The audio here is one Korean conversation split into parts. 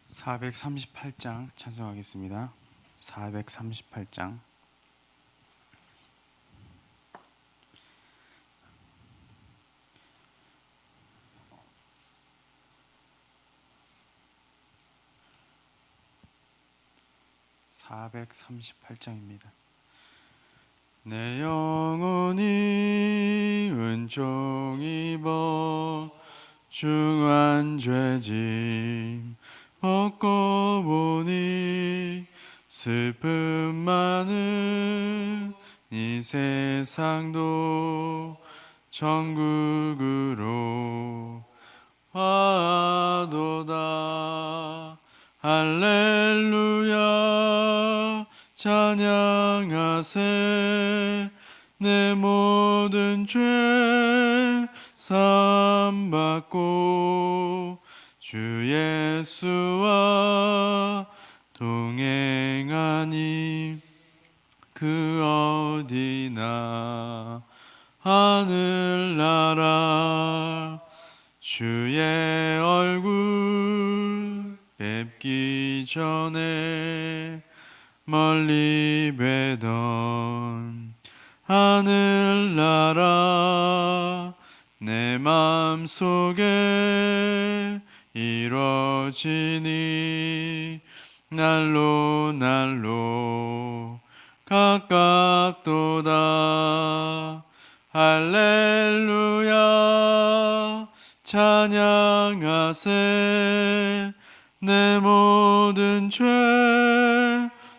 438장 찬송하겠습니다. 438장. (438장입니다) 내 영혼이 은총 입어 중한 죄짐 벗고 보니 슬픔 많은 이 세상도 천국으로 와도다. 할렐루야 찬양하세. 내 모든 죄 사함받고 주 예수와 동행하니 그 어디나 하늘나라 주의 얼굴 뵙기 전에 멀리 뵈던 하늘나라 내 맘속에 이루어지니 날로 날로 가깝도다. 할렐루야 찬양하세. 내 모든 죄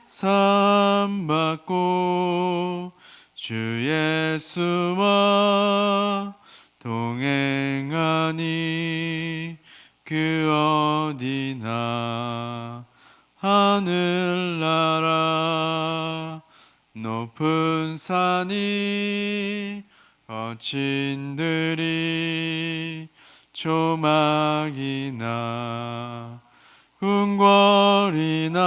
사함받고 주 예수와 동행하니 그 어디나 하늘나라 높은 산이 거친 들이 조막이나 궁궐이나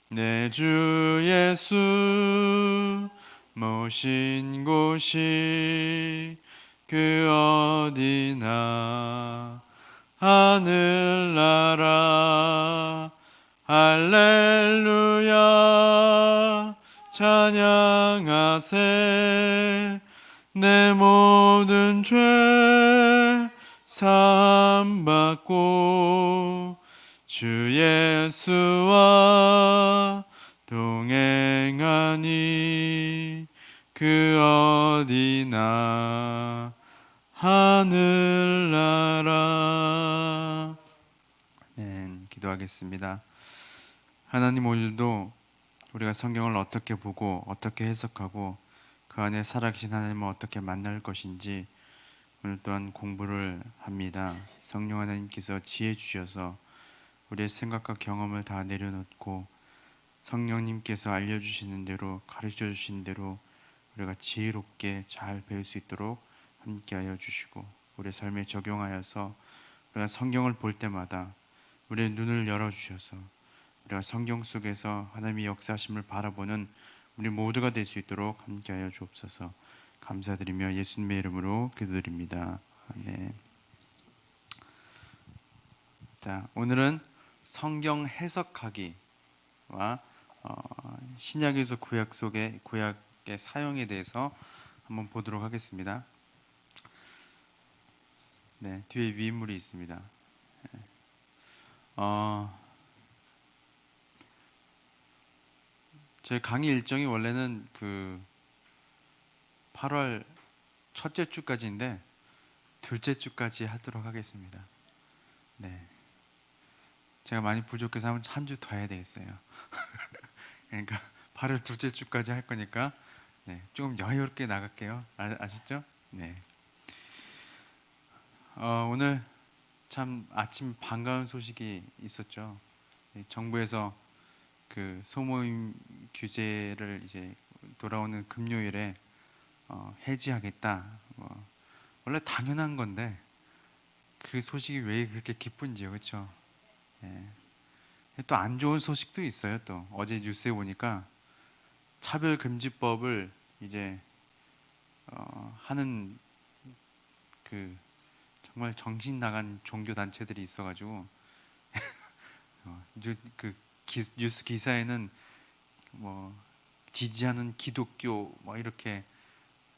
내 주 예수 모신 곳이 그 어디나 하늘나라. 할렐루야 찬양하세. 내 모든 죄 사함받고 주 예수와 동행하니 그 어디나 하늘나라. 아멘. 기도하겠습니다. 하나님, 오늘도 우리가 성경을 어떻게 보고 어떻게 해석하고 그 안에 살아계신 하나님을 어떻게 만날 것인지 오늘 또한 공부를 합니다. 성령 하나님께서 지혜 주셔서 우리의 생각과 경험을 다 내려놓고 성령님께서 알려주시는 대로 가르쳐 주신 대로 우리가 지혜롭게 잘 배울 수 있도록 함께하여 주시고 우리의 삶에 적용하여서 우리가 성경을 볼 때마다 우리의 눈을 열어주셔서 우리가 성경 속에서 하나님의 역사하심을 바라보는 우리 모두가 될 수 있도록 함께하여 주옵소서. 감사드리며 예수님의 이름으로 기도드립니다. 아멘. 자, 오늘은 성경 해석하기와 신약에서 구약 속의 구약의 사용에 대해서 한번 보도록 하겠습니다. 네, 뒤에 위인물이 있습니다. 저희 강의 일정이 원래는 그 8월 첫째 주까지인데 둘째 주까지 하도록 하겠습니다. 네, 제가 많이 부족해서 한 주 더 해야 되겠어요. 그러니까 8월 둘째 주까지 할 거니까 네, 조금 여유롭게 나갈게요. 아셨죠? 네. 오늘 참 아침 반가운 소식이 있었죠. 정부에서 그 소모임 규제를 이제 돌아오는 금요일에 해지하겠다. 원래 당연한 건데 그 소식이 왜 그렇게 기쁜지요, 그렇죠? 네. 또 안 좋은 소식도 있어요. 또 어제 뉴스에 보니까 차별금지법을 이제 하는 그 정말 정신 나간 종교 단체들이 있어가지고 뉴스 기사에는 뭐 지지하는 기독교 뭐 이렇게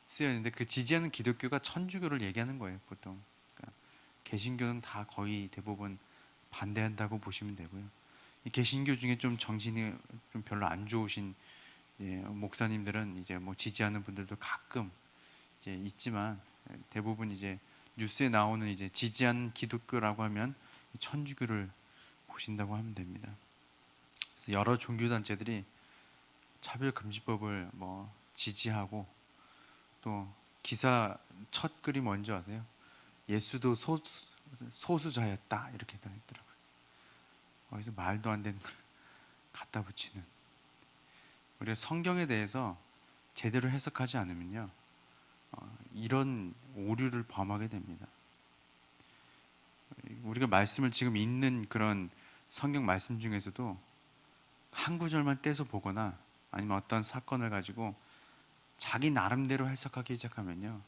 쓰여 있는데, 그 지지하는 기독교가 천주교를 얘기하는 거예요 보통. 그러니까 개신교는 다 거의 대부분 반대한다고 보시면 되고요. 이 개신교 중에 좀 정신이 좀 별로 안 좋으신 목사님들은 이제 뭐 지지하는 분들도 가끔 이제 있지만, 대부분 이제 뉴스에 나오는 이제 지지하는 기독교라고 하면 천주교를 보신다고 하면 됩니다. 그래서 여러 종교 단체들이 차별금지법을 뭐 지지하고, 또 기사 첫 글이 뭔지 아세요? 예수도 소수자였다 이렇게 있더라고요. 거기서 말도 안 되는 걸 갖다 붙이는. 우리가 성경에 대해서 제대로 해석하지 않으면요, 이런 오류를 범하게 됩니다. 우리가 말씀을 지금 읽는 그런 성경 말씀 중에서도 한 구절만 떼서 보거나 아니면 어떤 사건을 가지고 자기 나름대로 해석하기 시작하면요,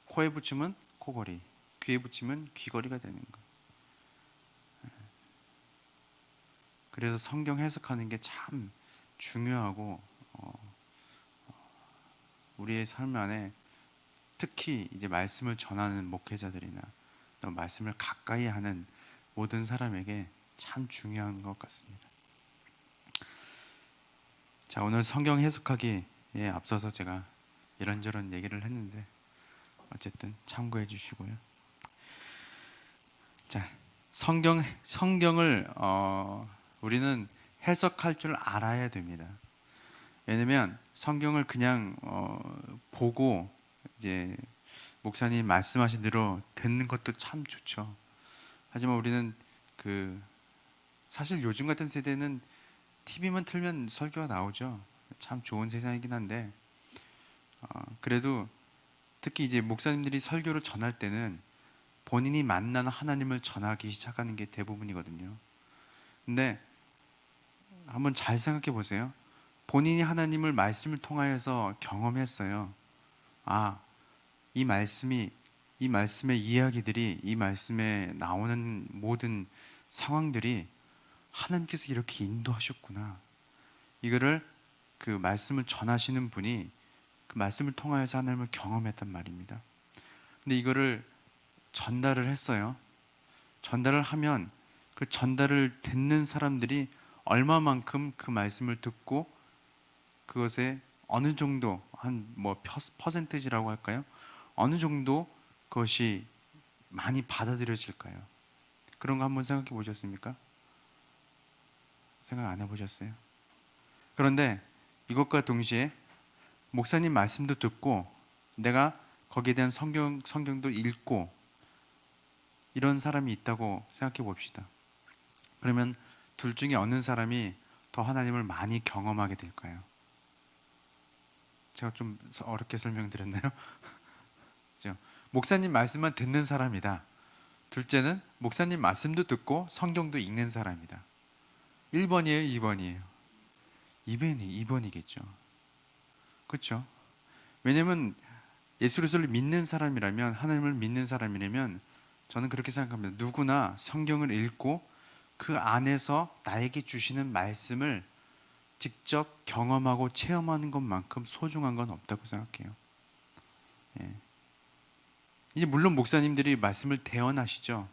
코에 붙이면 코걸이, 귀에 붙이면 귀걸이가 되는 거예요. 그래서 성경 해석하는 게 참 중요하고, 우리의 삶 안에 특히 이제 말씀을 전하는 목회자들이나 또 말씀을 가까이 하는 모든 사람에게 참 중요한 것 같습니다. 자, 오늘 성경 해석하기에 앞서서 제가 이런저런 얘기를 했는데 어쨌든 참고해 주시고요. 자, 성경을 우리는 해석할 줄 알아야 됩니다. 왜냐면 성경을 그냥 보고 이제 목사님 말씀하신 대로 듣는 것도 참 좋죠. 하지만 우리는 사실 요즘 같은 세대는 TV만 틀면 설교가 나오죠. 참 좋은 세상이긴 한데, 그래도 특히 이제 목사님들이 설교를 전할 때는 본인이 만나는 하나님을 전하기 시작하는 게 대부분이거든요. 근데 한번 잘 생각해 보세요. 본인이 하나님을 말씀을 통하여서 경험했어요. 이 말씀의 이야기들이, 이 말씀에 나오는 모든 상황들이 하나님께서 이렇게 인도하셨구나. 이거를 그 말씀을 전하시는 분이 그 말씀을 통하여서 하나님을 경험했단 말입니다. 근데 이거를 전달을 했어요. 전달을 하면 그 전달을 듣는 사람들이 얼마만큼 그 말씀을 듣고 그것에 어느 정도 한 뭐 퍼센티지라고 할까요? 어느 정도 그것이 많이 받아들여질까요? 그런 거 한번 생각해 보셨습니까? 생각 안 해보셨어요? 그런데 이것과 동시에 목사님 말씀도 듣고 내가 거기에 대한 성경도 읽고 이런 사람이 있다고 생각해 봅시다. 그러면 둘 중에 어느 사람이 더 하나님을 많이 경험하게 될까요? 제가 좀 어렵게 설명드렸나요? 그렇죠? 목사님 말씀만 듣는 사람이다. 둘째는 목사님 말씀도 듣고 성경도 읽는 사람이다. 1번이에요, 2번이에요? 2번이겠죠. 그렇죠? 왜냐하면 예수 그리스도를 믿는 사람이라면, 하나님을 믿는 사람이라면, 저는 그렇게 생각합니다. 누구나 성경을 읽고 그 안에서 나에게 주시는 말씀을 직접 경험하고 체험하는 것만큼 소중한 건 없다고 생각해요. 이제 물론 목사님들이 말씀을 대언하시죠.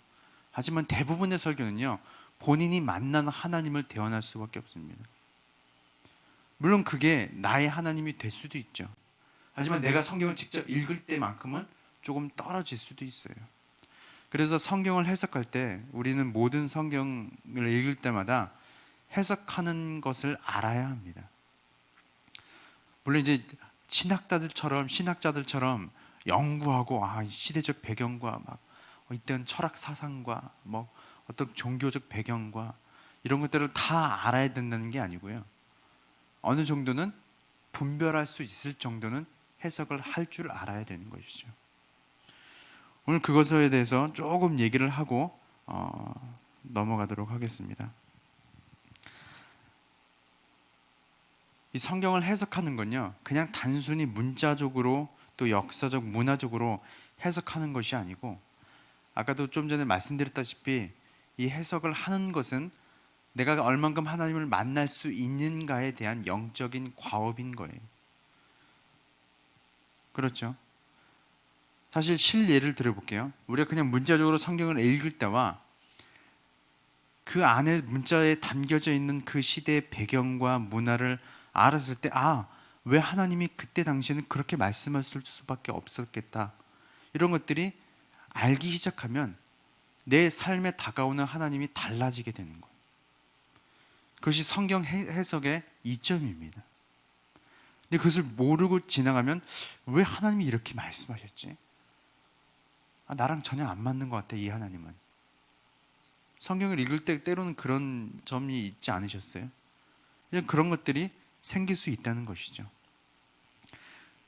하지만 대부분의 설교는요, 본인이 만나는 하나님을 대언할 수밖에 없습니다. 물론 그게 나의 하나님이 될 수도 있죠. 하지만 내가 성경을 직접 읽을 때만큼은 조금 떨어질 수도 있어요. 그래서 성경을 해석할 때 우리는 모든 성경을 읽을 때마다 해석하는 것을 알아야 합니다. 물론 이제 신학자들처럼 연구하고 시대적 배경과 막 이때는 철학 사상과 뭐 어떤 종교적 배경과 이런 것들을 다 알아야 된다는 게 아니고요. 어느 정도는 분별할 수 있을 정도는 해석을 할 줄 알아야 되는 것이죠. 오늘 그것에 대해서 조금 얘기를 하고 넘어가도록 하겠습니다. 이 성경을 해석하는 건요, 그냥 단순히 문자적으로 또 역사적, 문화적으로 해석하는 것이 아니고, 아까도 좀 전에 말씀드렸다시피 이 해석을 하는 것은 내가 얼만큼 하나님을 만날 수 있는가에 대한 영적인 과업인 거예요. 그렇죠? 사실 실예를 들어볼게요. 우리가 그냥 문자적으로 성경을 읽을 때와 그 안에 문자에 담겨져 있는 그 시대의 배경과 문화를 알았을 때, 왜 하나님이 그때 당시에는 그렇게 말씀하실 수밖에 없었겠다. 이런 것들이 알기 시작하면 내 삶에 다가오는 하나님이 달라지게 되는 거예요. 그것이 성경 해석의 이점입니다. 근데 그것을 모르고 지나가면 왜 하나님이 이렇게 말씀하셨지? 나랑 전혀 안 맞는 것 같아, 이 하나님은. 성경을 읽을 때 때로는 그런 점이 있지 않으셨어요? 그냥 그런 것들이 생길 수 있다는 것이죠.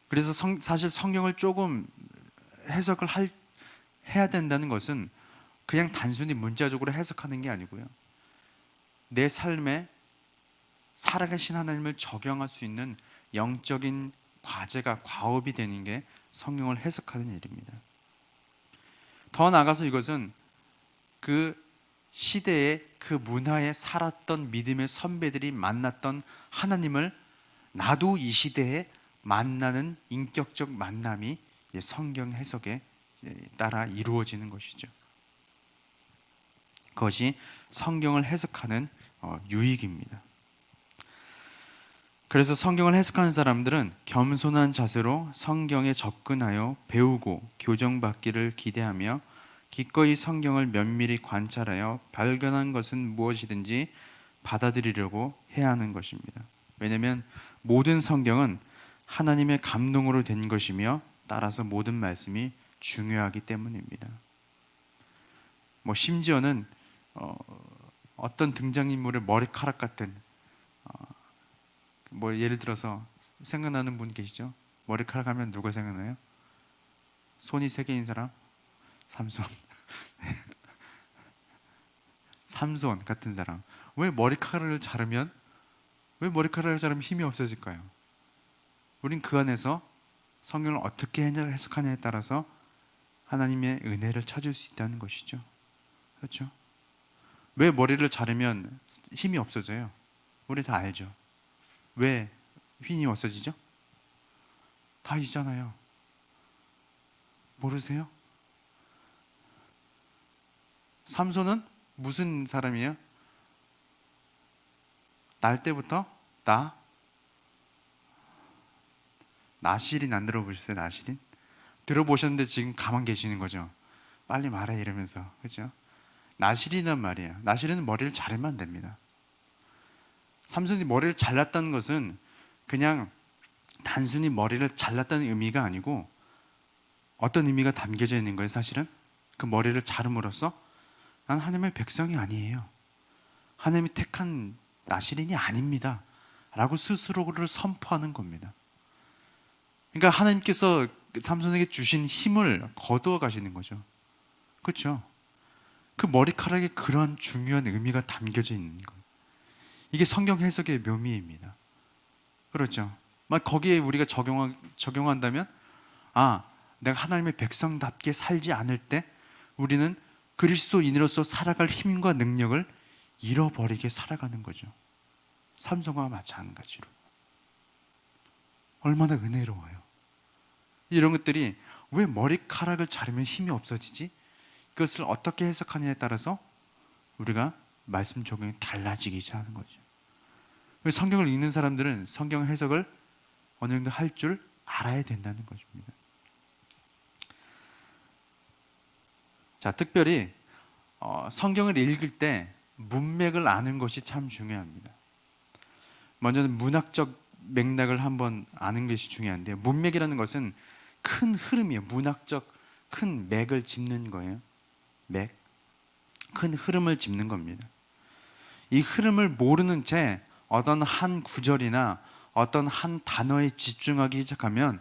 그래서 사실 성경을 조금 해석을 해야 된다는 것은 그냥 단순히 문자적으로 해석하는 게 아니고요. 내 삶에 살아계신 하나님을 적용할 수 있는 영적인 과제가 과업이 되는 게 성경을 해석하는 일입니다. 더 나아가서 이것은 그 시대에 그 문화에 살았던 믿음의 선배들이 만났던 하나님을 나도 이 시대에 만나는 인격적 만남이 성경 해석에 따라 이루어지는 것이죠. 그것이 성경을 해석하는 유익입니다. 그래서 성경을 해석하는 사람들은 겸손한 자세로 성경에 접근하여 배우고 교정받기를 기대하며 기꺼이 성경을 면밀히 관찰하여 발견한 것은 무엇이든지 받아들이려고 해야 하는 것입니다. 왜냐하면 모든 성경은 하나님의 감동으로 된 것이며 따라서 모든 말씀이 중요하기 때문입니다. 심지어는 어떤 등장인물의 머리카락 같은 예를 들어서 생각나는 분 계시죠? 머리카락 하면 누가 생각나요? 손이 3개인 사람? 삼손. 삼손 같은 사람. 왜 머리카락을 자르면 힘이 없어질까요? 우린 그 안에서 성경을 어떻게 해석하냐에 따라서 하나님의 은혜를 찾을 수 있다는 것이죠. 그렇죠? 왜 머리를 자르면 힘이 없어져요? 우리 다 알죠. 왜 힘이 없어지죠? 다 아시잖아요. 모르세요? 삼손은 무슨 사람이에요? 날 때부터 나실인 안 들어보셨어요? 나실인? 들어보셨는데 지금 가만 계시는 거죠. 빨리 말해 이러면서. 그렇죠? 나실이란 말이에요. 나실은 머리를 자르면 안 됩니다. 삼손이 머리를 잘랐다는 것은 그냥 단순히 머리를 잘랐다는 의미가 아니고 어떤 의미가 담겨져 있는 거예요. 사실은 그 머리를 자름으로써 난 하나님의 백성이 아니에요. 하나님이 택한 나실인이 아닙니다. 라고 스스로를 선포하는 겁니다. 그러니까 하나님께서 삼손에게 주신 힘을 거두어 가시는 거죠. 그렇죠? 그 머리카락에 그런 중요한 의미가 담겨져 있는 거예요. 이게 성경 해석의 묘미입니다. 그렇죠? 거기에 우리가 적용한다면 내가 하나님의 백성답게 살지 않을 때 우리는 그리스도인으로서 살아갈 힘과 능력을 잃어버리게 살아가는 거죠. 삼손과 마찬가지로. 얼마나 은혜로워요. 이런 것들이 왜 머리카락을 자르면 힘이 없어지지? 그것을 어떻게 해석하냐에 따라서 우리가 말씀 적용이 달라지기 시작하는 거죠. 성경을 읽는 사람들은 성경 해석을 어느 정도 할 줄 알아야 된다는 것입니다. 자, 특별히 성경을 읽을 때 문맥을 아는 것이 참 중요합니다. 먼저는 문학적 맥락을 한번 아는 것이 중요한데요. 문맥이라는 것은 큰 흐름이에요. 문학적 큰 맥을 짚는 거예요. 맥. 큰 흐름을 짚는 겁니다. 이 흐름을 모르는 채 어떤 한 구절이나 어떤 한 단어에 집중하기 시작하면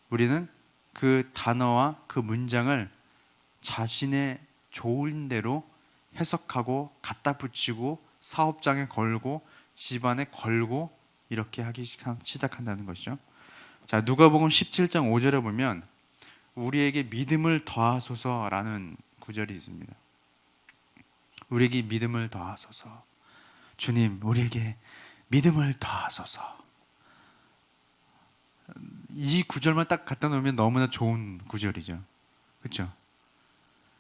우리는 그 단어와 그 문장을 자신의 좋은 대로 해석하고 갖다 붙이고 사업장에 걸고 집안에 걸고 이렇게 하기 시작한다는 것이죠. 자, 누가복음 17장 5절에 보면 우리에게 믿음을 더하소서라는 구절이 있습니다. 우리에게 믿음을 더하소서. 주님 우리에게 믿음을 더하소서. 이 구절만 딱 갖다 놓으면 너무나 좋은 구절이죠. 그렇죠?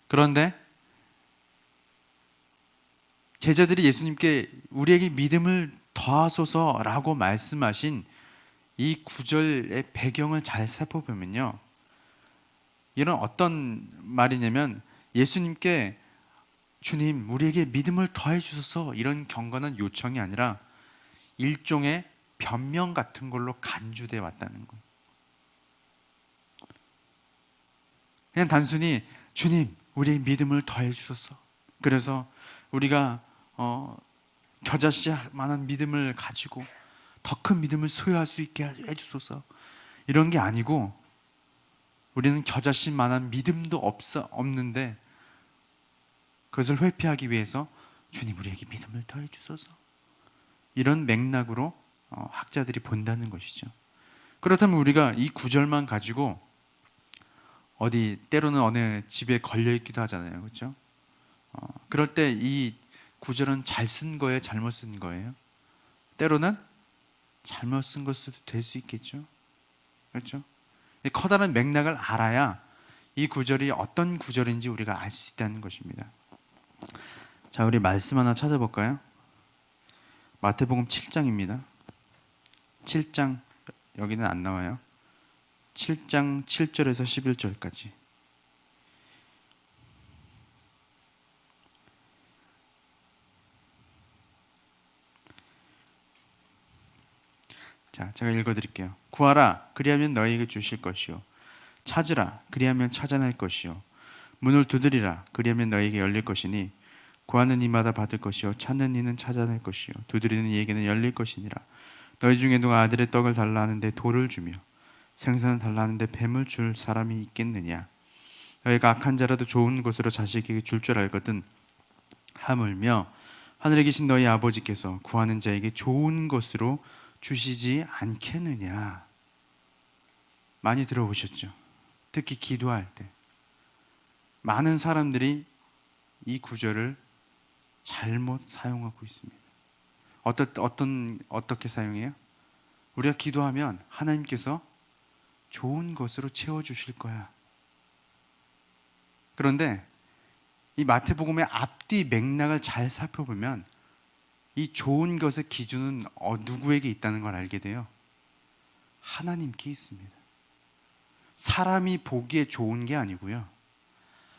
그런데 제자들이 예수님께 우리에게 믿음을 더하소서라고 말씀하신 이 구절의 배경을 잘 살펴보면요, 이런 어떤 말이냐면 예수님께 주님 우리에게 믿음을 더해 주소서 이런 경건한 요청이 아니라 일종의 변명 같은 걸로 간주돼 왔다는 거예요. 그냥 단순히 주님 우리의 믿음을 더해 주소서. 그래서 우리가 겨자씨만한 믿음을 가지고 더 큰 믿음을 소유할 수 있게 해 주소서. 이런 게 아니고 우리는 겨자씨만한 믿음도 없는데 그것을 회피하기 위해서 주님 우리에게 믿음을 더해 주소서. 이런 맥락으로 학자들이 본다는 것이죠. 그렇다면 우리가 이 구절만 가지고 어디 때로는 어느 집에 걸려 있기도 하잖아요. 그렇죠? 그럴 때 이 구절은 잘 쓴 거예요? 잘못 쓴 거예요? 때로는 잘못 쓴 걸 수도 될 수 있겠죠. 그렇죠? 이 커다란 맥락을 알아야 이 구절이 어떤 구절인지 우리가 알 수 있다는 것입니다. 자, 우리 말씀 하나 찾아볼까요? 마태복음 7장입니다. 7장, 여기는 안 나와요. 7장 7절에서 11절까지. 자, 제가 읽어드릴게요. 구하라, 그리하면 너희에게 주실 것이요. 찾으라, 그리하면 찾아낼 것이요. 문을 두드리라, 그리하면 너희에게 열릴 것이니 구하는 이마다 받을 것이요 찾는 이는 찾아낼 것이요 두드리는 이에게는 열릴 것이니라. 너희 중에 누가 아들의 떡을 달라 하는데 돌을 주며 생선을 달라 하는데 뱀을 줄 사람이 있겠느냐. 너희가 악한 자라도 좋은 것으로 자식에게 줄 줄 알거든 하물며 하늘에 계신 너희 아버지께서 구하는 자에게 좋은 것으로 주시지 않겠느냐. 많이 들어보셨죠? 특히 기도할 때 많은 사람들이 이 구절을 잘못 사용하고 있습니다. 어떻게 사용해요? 우리가 기도하면 하나님께서 좋은 것으로 채워주실 거야. 그런데 이 마태복음의 앞뒤 맥락을 잘 살펴보면 이 좋은 것의 기준은 누구에게 있다는 걸 알게 돼요. 하나님께 있습니다. 사람이 보기에 좋은 게 아니고요,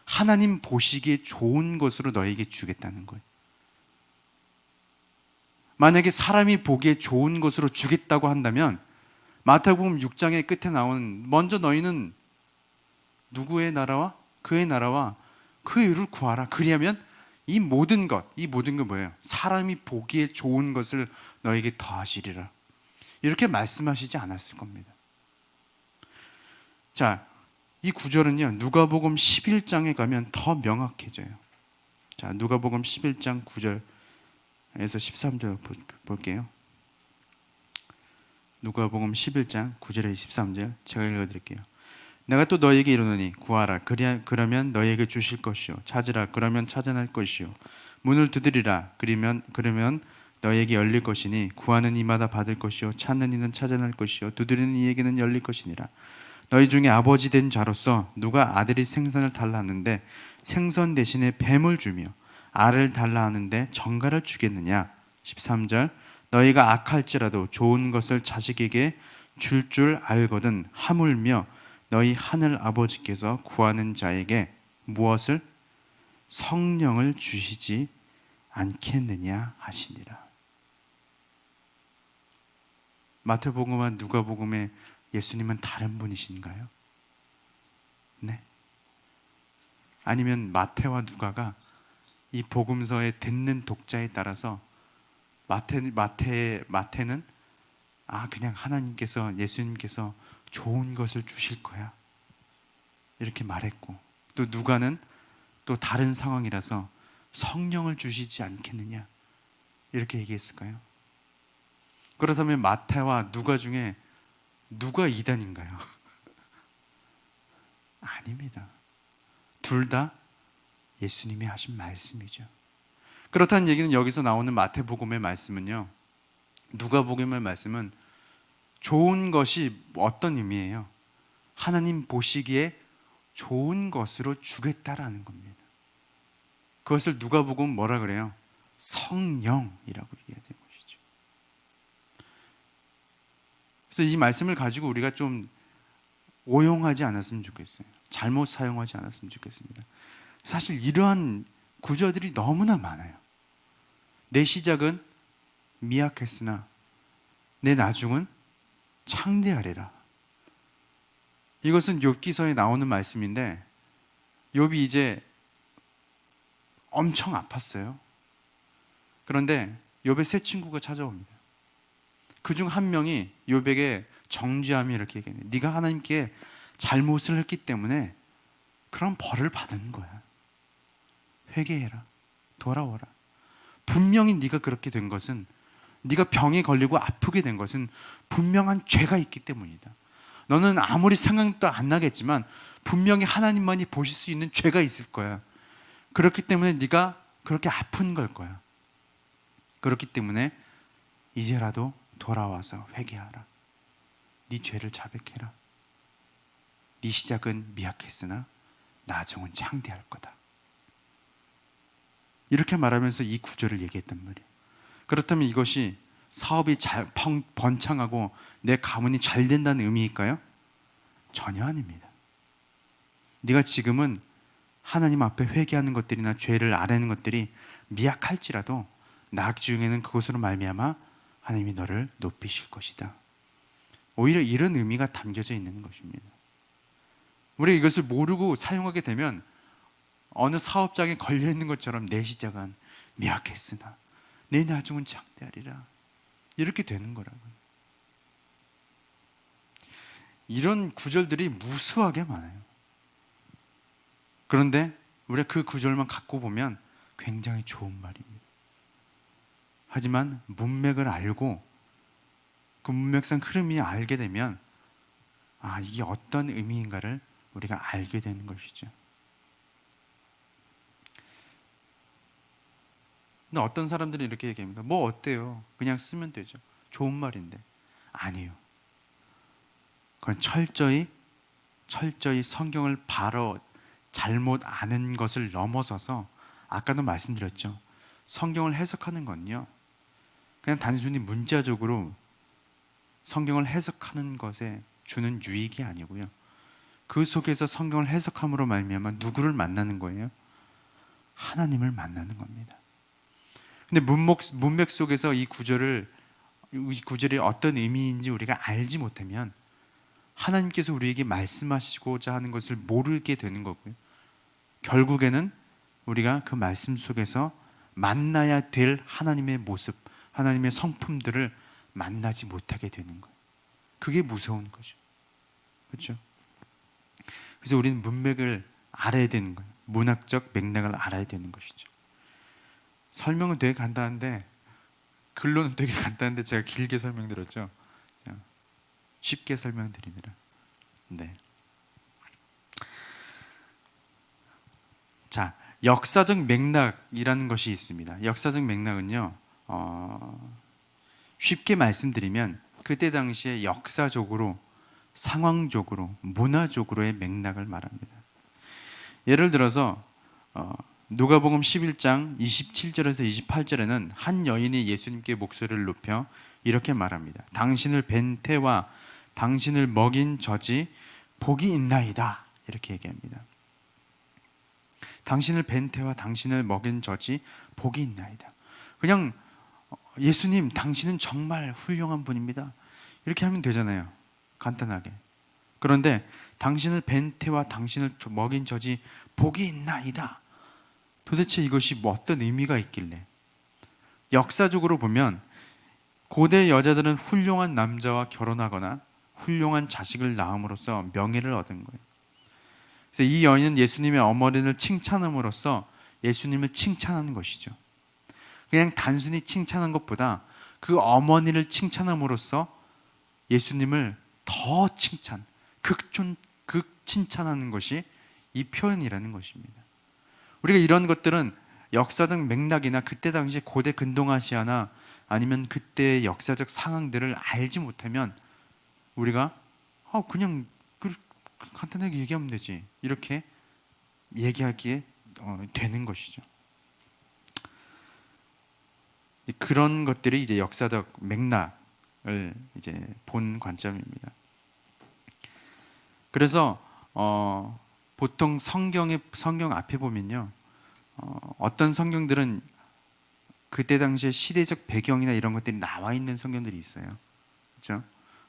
하나님 보시기에 좋은 것으로 너에게 주겠다는 거예요. 만약에 사람이 보기에 좋은 것으로 주겠다고 한다면 마태복음 6장의 끝에 나온 먼저 너희는 누구의 나라와 그의 나라와 그의 의를 구하라. 그리하면 이 모든 것 뭐예요? 사람이 보기에 좋은 것을 너에게 더하시리라. 이렇게 말씀하시지 않았을 겁니다. 자, 이 구절은요, 누가복음 11장에 가면 더 명확해져요. 자, 누가복음 11장 9절에서 13절 볼게요. 누가복음 11장 9절에 13절 제가 읽어드릴게요. 내가 또 너희에게 이르노니 구하라, 그러면 너희에게 주실 것이요. 찾으라, 그러면 찾아낼 것이요. 문을 두드리라, 그러면 너희에게 열릴 것이니 구하는 이마다 받을 것이요 찾는 이는 찾아낼 것이요 두드리는 이에게는 열릴 것이니라. 너희 중에 아버지 된 자로서 누가 아들이 생선을 달라 하는데 생선 대신에 뱀을 주며 알을 달라 하는데 정갈을 주겠느냐. 13절 너희가 악할지라도 좋은 것을 자식에게 줄 줄 알거든 하물며 너희 하늘 아버지께서 구하는 자에게 무엇을? 성령을 주시지 않겠느냐 하시니라. 마태복음과 누가복음의 예수님은 다른 분이신가요? 네. 아니면 마태와 누가가 이 복음서에 듣는 독자에 따라서 마태는 그냥 하나님께서, 예수님께서 좋은 것을 주실 거야 이렇게 말했고, 또 누가는 또 다른 상황이라서 성령을 주시지 않겠느냐 이렇게 얘기했을까요? 그렇다면 마태와 누가 중에 누가 이단인가요? 아닙니다. 둘 다 예수님이 하신 말씀이죠. 그렇다는 얘기는 여기서 나오는 마태복음의 말씀은요, 누가복음의 말씀은 좋은 것이 어떤 의미예요? 하나님 보시기에 좋은 것으로 주겠다라는 겁니다. 그것을 누가복음 뭐라 그래요? 성령이라고 얘기하는 것이죠. 그래서 이 말씀을 가지고 우리가 좀 오용하지 않았으면 좋겠어요. 잘못 사용하지 않았으면 좋겠습니다. 사실 이러한 구절들이 너무나 많아요. 내 시작은 미약했으나 내 나중은 창대하리라. 이것은 욥기서에 나오는 말씀인데, 욥이 이제 엄청 아팠어요. 그런데 욥의 세 친구가 찾아옵니다. 그중 한 명이 욥에게 정죄함이 이렇게 얘기해요. 네가 하나님께 잘못을 했기 때문에 그런 벌을 받은 거야. 회개해라. 돌아오라. 분명히 네가 그렇게 된 것은, 네가 병에 걸리고 아프게 된 것은 분명한 죄가 있기 때문이다. 너는 아무리 생각도 안 나겠지만 분명히 하나님만이 보실 수 있는 죄가 있을 거야. 그렇기 때문에 네가 그렇게 아픈 걸 거야. 그렇기 때문에 이제라도 돌아와서 회개하라. 네 죄를 자백해라. 네 시작은 미약했으나 나중은 창대할 거다. 이렇게 말하면서 이 구절을 얘기했단 말이에요. 그렇다면 이것이 사업이 잘 번창하고 내 가문이 잘 된다는 의미일까요? 전혀 아닙니다. 네가 지금은 하나님 앞에 회개하는 것들이나 죄를 아뢰는 것들이 미약할지라도 나중에는 그것으로 말미암아 하나님이 너를 높이실 것이다. 오히려 이런 의미가 담겨져 있는 것입니다. 우리가 이것을 모르고 사용하게 되면 어느 사업장에 걸려있는 것처럼 내 시작은 미약했으나 내 나중은 창대하리라, 이렇게 되는 거라고요. 이런 구절들이 무수하게 많아요. 그런데 우리가 그 구절만 갖고 보면 굉장히 좋은 말입니다. 하지만 문맥을 알고 그 문맥상 흐름이 알게 되면 이게 어떤 의미인가를 우리가 알게 되는 것이죠. 근데 어떤 사람들이 이렇게 얘기합니다. 뭐 어때요? 그냥 쓰면 되죠. 좋은 말인데. 아니에요. 그건 철저히 성경을 바로 잘못 아는 것을 넘어서서, 아까도 말씀드렸죠. 성경을 해석하는 건요, 그냥 단순히 문자적으로 성경을 해석하는 것에 주는 유익이 아니고요, 그 속에서 성경을 해석함으로 말미암아 누구를 만나는 거예요? 하나님을 만나는 겁니다. 근데 문맥 속에서 이 구절이 어떤 의미인지 우리가 알지 못하면 하나님께서 우리에게 말씀하시고자 하는 것을 모르게 되는 거고요, 결국에는 우리가 그 말씀 속에서 만나야 될 하나님의 모습, 하나님의 성품들을 만나지 못하게 되는 거예요. 그게 무서운 거죠. 그렇죠? 그래서 우리는 문맥을 알아야 되는 거예요. 문학적 맥락을 알아야 되는 것이죠. 설명은 되게 간단한데, 글로는 되게 간단한데 제가 길게 설명드렸죠. 쉽게 설명드리느라. 네. 자, 역사적 맥락이라는 것이 있습니다. 역사적 맥락은요, 쉽게 말씀드리면 그때 당시에 역사적으로, 상황적으로, 문화적으로의 맥락을 말합니다. 예를 들어서 누가복음 11장 27절에서 28절에는 한 여인이 예수님께 목소리를 높여 이렇게 말합니다. 당신을 뵌 태와 당신을 먹인 젖이 복이 있나이다, 이렇게 얘기합니다. 당신을 뵌 태와 당신을 먹인 젖이 복이 있나이다. 그냥 예수님, 당신은 정말 훌륭한 분입니다, 이렇게 하면 되잖아요, 간단하게. 그런데 당신을 뵌 태와 당신을 먹인 젖이 복이 있나이다, 도대체 이것이 어떤 의미가 있길래? 역사적으로 보면 고대 여자들은 훌륭한 남자와 결혼하거나 훌륭한 자식을 낳음으로써 명예를 얻은 거예요. 그래서 이 여인은 예수님의 어머니를 칭찬함으로써 예수님을 칭찬하는 것이죠. 그냥 단순히 칭찬한 것보다 그 어머니를 칭찬함으로써 예수님을 더 극 칭찬하는 것이 이 표현이라는 것입니다. 우리가 이런 것들은 역사적 맥락이나 그때 당시에 고대 근동아시아나 아니면 그때의 역사적 상황들을 알지 못하면 우리가 그냥 간단하게 얘기하면 되지 이렇게 얘기하기에 되는 것이죠. 그런 것들이 이제 역사적 맥락을 이제 본 관점입니다. 그래서 보통 성경 앞에 보면요, 어떤 성경들은 그때 당시에 시대적 배경이나 이런 것들이 나와 있는 성경들이 있어요. 그렇죠?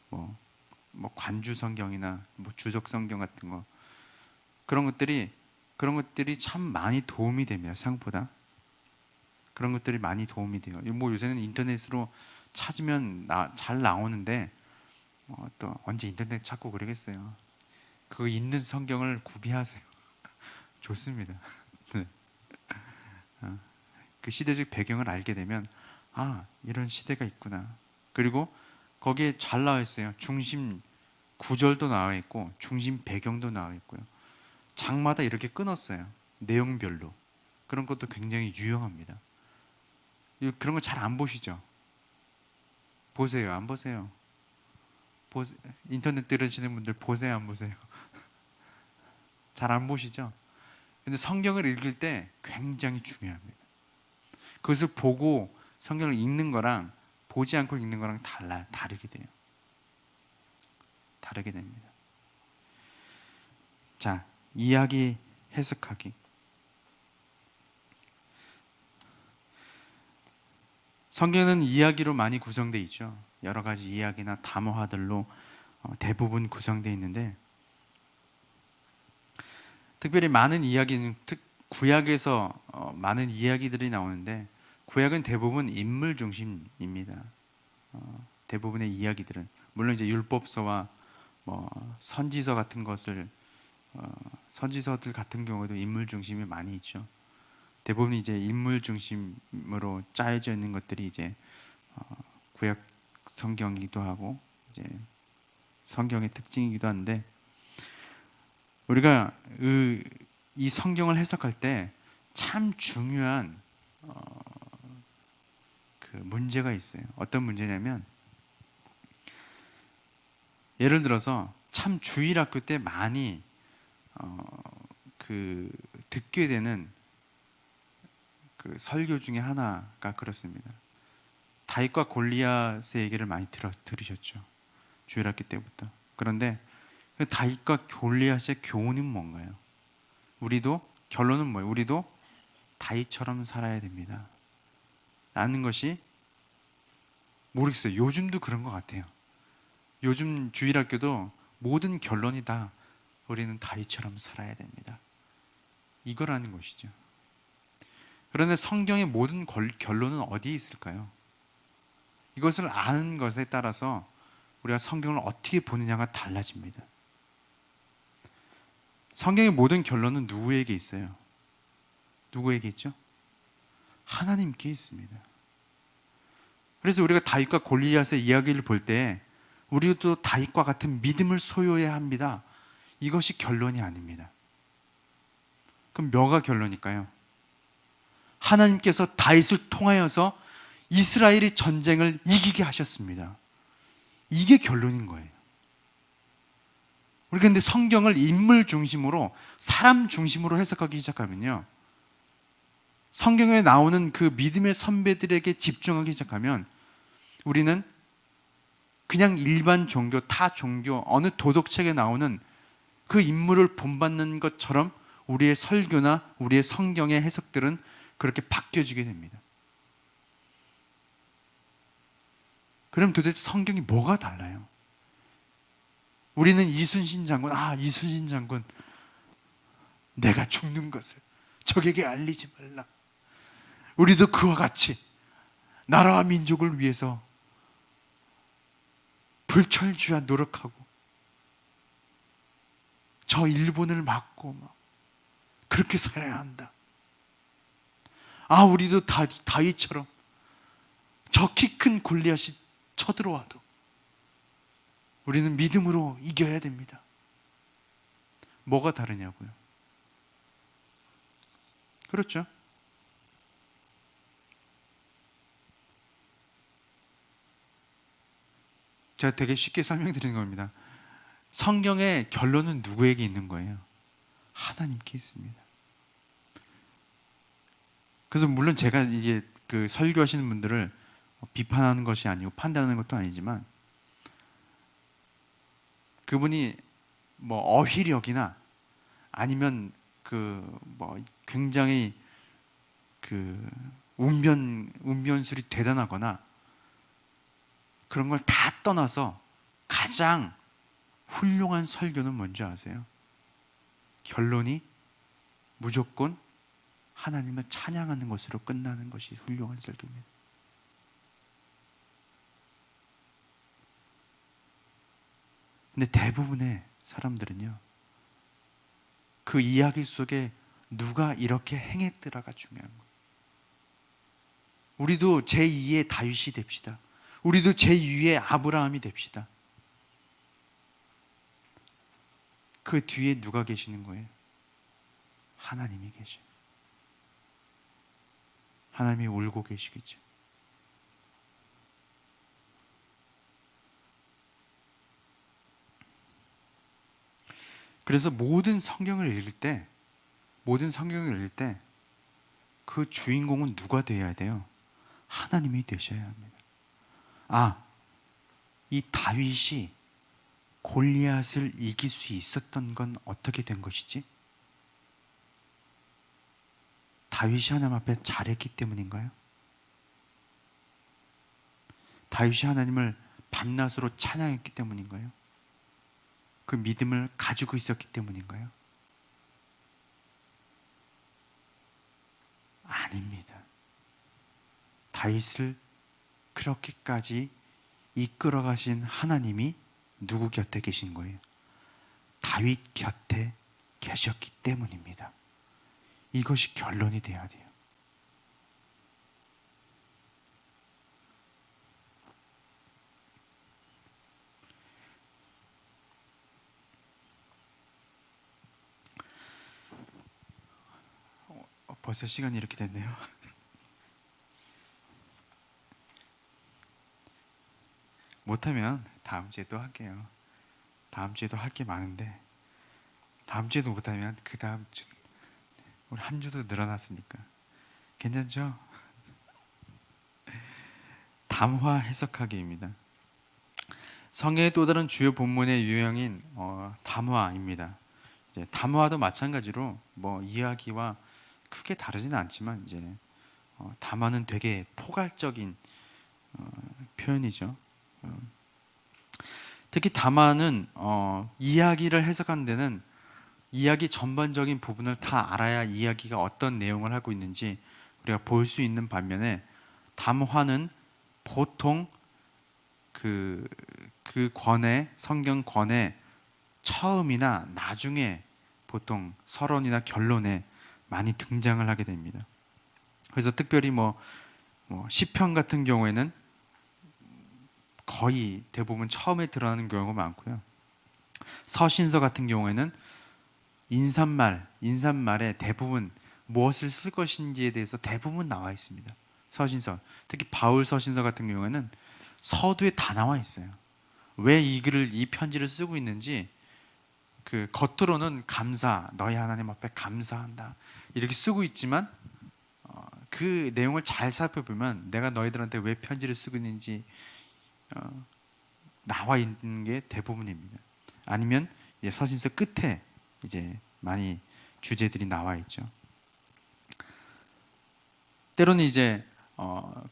뭐 관주 성경이나 뭐 주석 성경 같은 거 그런 것들이 참 많이 도움이 됩니다. 생각보다 그런 것들이 많이 도움이 돼요. 뭐 요새는 인터넷으로 찾으면 잘 나오는데 또 언제 인터넷 찾고 그러겠어요. 그 있는 성경을 구비하세요. 좋습니다. 네. 그 시대적 배경을 알게 되면 이런 시대가 있구나. 그리고 거기에 잘 나와 있어요. 중심 구절도 나와 있고 중심 배경도 나와 있고요. 장마다 이렇게 끊었어요. 내용별로. 그런 것도 굉장히 유용합니다. 그런 거 잘 안 보시죠? 보세요. 안 보세요? 인터넷 들으시는 분들 보세요. 안 보세요? 잘 안 보시죠? 근데 성경을 읽을 때 굉장히 중요합니다. 그것을 보고 성경을 읽는 거랑 보지 않고 읽는 거랑 다르게 돼요. 다르게 됩니다. 자, 이야기 해석하기. 성경은 이야기로 많이 구성되어 있죠. 여러 가지 이야기나 담화들로 대부분 구성되어 있는데 특별히 많은 이야기는 구약에서 많은 이야기들이 나오는데 구약은 대부분 인물 중심입니다. 대부분의 이야기들은 물론 이제 율법서와 뭐 선지서 같은 것을 선지서들 같은 경우도 인물 중심이 많이 있죠. 대부분 이제 인물 중심으로 짜여져 있는 것들이 이제 구약 성경이기도 하고 이제 성경의 특징이기도 한데 우리가 이 성경을 해석할 때 참 중요한 그 문제가 있어요. 어떤 문제냐면 예를 들어서 참 주일학교 때 많이 듣게 되는 그 설교 중에 하나가 그렇습니다. 다윗과 골리앗의 얘기를 많이 들으셨죠. 주일학교 때부터. 그런데 그 다윗과 골리앗의 교훈은 뭔가요? 결론은 뭐예요? 우리도 다윗처럼 살아야 됩니다. 라는 것이 모르겠어요. 요즘도 그런 것 같아요. 요즘 주일학교도 모든 결론이 다 우리는 다윗처럼 살아야 됩니다. 이거라는 것이죠. 그런데 성경의 모든 결론은 어디에 있을까요? 이것을 아는 것에 따라서 우리가 성경을 어떻게 보느냐가 달라집니다. 성경의 모든 결론은 누구에게 있어요? 누구에게 있죠? 하나님께 있습니다. 그래서 우리가 다윗과 골리앗의 이야기를 볼 때 우리도 다윗과 같은 믿음을 소유해야 합니다. 이것이 결론이 아닙니다. 그럼 뭐가 결론일까요? 하나님께서 다윗을 통하여서 이스라엘이 전쟁을 이기게 하셨습니다. 이게 결론인 거예요. 우리가 근데 성경을 인물 중심으로 사람 중심으로 해석하기 시작하면요, 성경에 나오는 그 믿음의 선배들에게 집중하기 시작하면 우리는 그냥 일반 종교, 타 종교, 어느 도덕책에 나오는 그 인물을 본받는 것처럼 우리의 설교나 우리의 성경의 해석들은 그렇게 바뀌어지게 됩니다. 그럼 도대체 성경이 뭐가 달라요? 우리는 이순신 장군, 내가 죽는 것을 적에게 알리지 말라. 우리도 그와 같이 나라와 민족을 위해서 불철주야 노력하고 저 일본을 막고 그렇게 살아야 한다. 우리도 다윗처럼 저 키 큰 골리앗이 쳐들어와도 우리는 믿음으로 이겨야 됩니다. 뭐가 다르냐고요? 그렇죠? 제가 되게 쉽게 설명드리는 겁니다. 성경의 결론은 누구에게 있는 거예요? 하나님께 있습니다. 그래서 물론 제가 이게 그 설교하시는 분들을 비판하는 것이 아니고 판단하는 것도 아니지만, 그분이 뭐 어휘력이나 아니면 그 뭐 굉장히 그 운변술이 대단하거나 그런 걸 다 떠나서 가장 훌륭한 설교는 뭔지 아세요? 결론이 무조건 하나님을 찬양하는 것으로 끝나는 것이 훌륭한 설교입니다. 근데 대부분의 사람들은요, 그 이야기 속에 누가 이렇게 행했더라가 중요한 거예요. 우리도 제2의 다윗이 됩시다. 우리도 제2의 아브라함이 됩시다. 그 뒤에 누가 계시는 거예요? 하나님이 계셔요. 하나님이 울고 계시겠죠. 그래서 모든 성경을 읽을 때 그 주인공은 누가 되어야 돼요? 하나님이 되셔야 합니다. 아, 이 다윗이 골리앗을 이길 수 있었던 건 어떻게 된 것이지? 다윗이 하나님 앞에 잘했기 때문인가요? 다윗이 하나님을 밤낮으로 찬양했기 때문인가요? 그 믿음을 가지고 있었기 때문인가요? 아닙니다. 다윗을 그렇게까지 이끌어 가신 하나님이 누구 곁에 계신 거예요? 다윗 곁에 계셨기 때문입니다. 이것이 결론이 돼야 돼요. 벌써 시간이 이렇게 됐네요. 못하면 다음 주에 또 할게요. 다음 주에도 할 게 많은데, 다음 주에도 못하면 그 다음 주, 우리 한 주도 늘어났으니까 괜찮죠? 담화 해석하기입니다. 성경의 또 다른 주요 본문의 유형인 담화입니다. 이제 담화도 마찬가지로 뭐 이야기와 크게 다르지는 않지만, 이제 담화는 되게 포괄적인 표현이죠. 특히 담화는 이야기를 해석하는 데는 이야기 전반적인 부분을 다 알아야 이야기가 어떤 내용을 하고 있는지 우리가 볼 수 있는 반면에, 담화는 보통 그 권의, 성경 권의 처음이나 나중에 보통 서론이나 결론에 많이 등장을 하게 됩니다. 그래서 특별히 뭐 시편 같은 경우에는 거의 대부분 처음에 드러나는 경우가 많고요. 서신서 같은 경우에는 인사말에 대부분 무엇을 쓸 것인지에 대해서 대부분 나와 있습니다. 서신서, 특히 바울 서신서 같은 경우에는 서두에 다 나와 있어요. 왜 이 글을, 이 편지를 쓰고 있는지, 그 겉으로는 감사, 너희 하나님 앞에 감사한다 이렇게 쓰고 있지만, 그 내용을 잘 살펴보면 내가 너희들한테 왜 편지를 쓰고 있는지 나와 있는 게 대부분입니다. 아니면 이제 서신서 끝에 이제 많이 주제들이 나와 있죠. 때로는 이제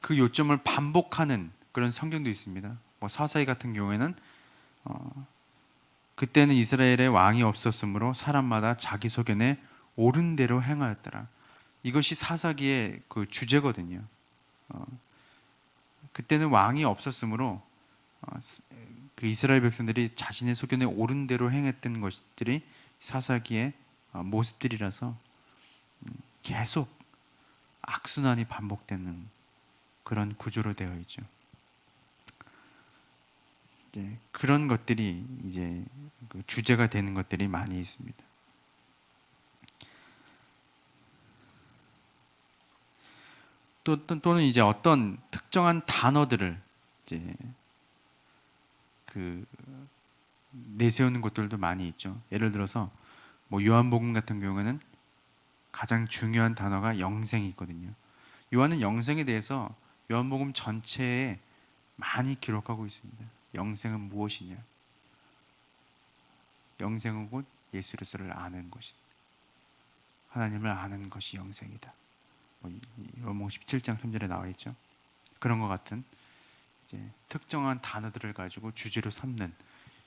그 요점을 반복하는 그런 성경도 있습니다. 뭐 사사기 같은 경우에는 그때는 이스라엘에 왕이 없었으므로 사람마다 자기 소견에 옳은 대로 행하였더라. 이것이 사사기의 그 주제거든요. 그때는 왕이 없었으므로 그 이스라엘 백성들이 자신의 소견에 옳은 대로 행했던 것들이 사사기의 모습들이라서 계속 악순환이 반복되는 그런 구조로 되어 있죠. 이제 그런 것들이 이제 그 주제가 되는 것들이 많이 있습니다. 또는 이제 어떤 특정한 단어들을 이제 그 내세우는 것들도 많이 있죠. 예를 들어서 뭐 요한복음 같은 경우에는 가장 중요한 단어가 영생이 있거든요. 요한은 영생에 대해서 요한복음 전체에 많이 기록하고 있습니다. 영생은 무엇이냐? 영생은 곧 예수 그리스도를 아는 것이다. 하나님을 아는 것이 영생이다. 요한복음 17장 3절에 나와 있죠. 그런 것 같은 이제 특정한 단어들을 가지고 주제로 삼는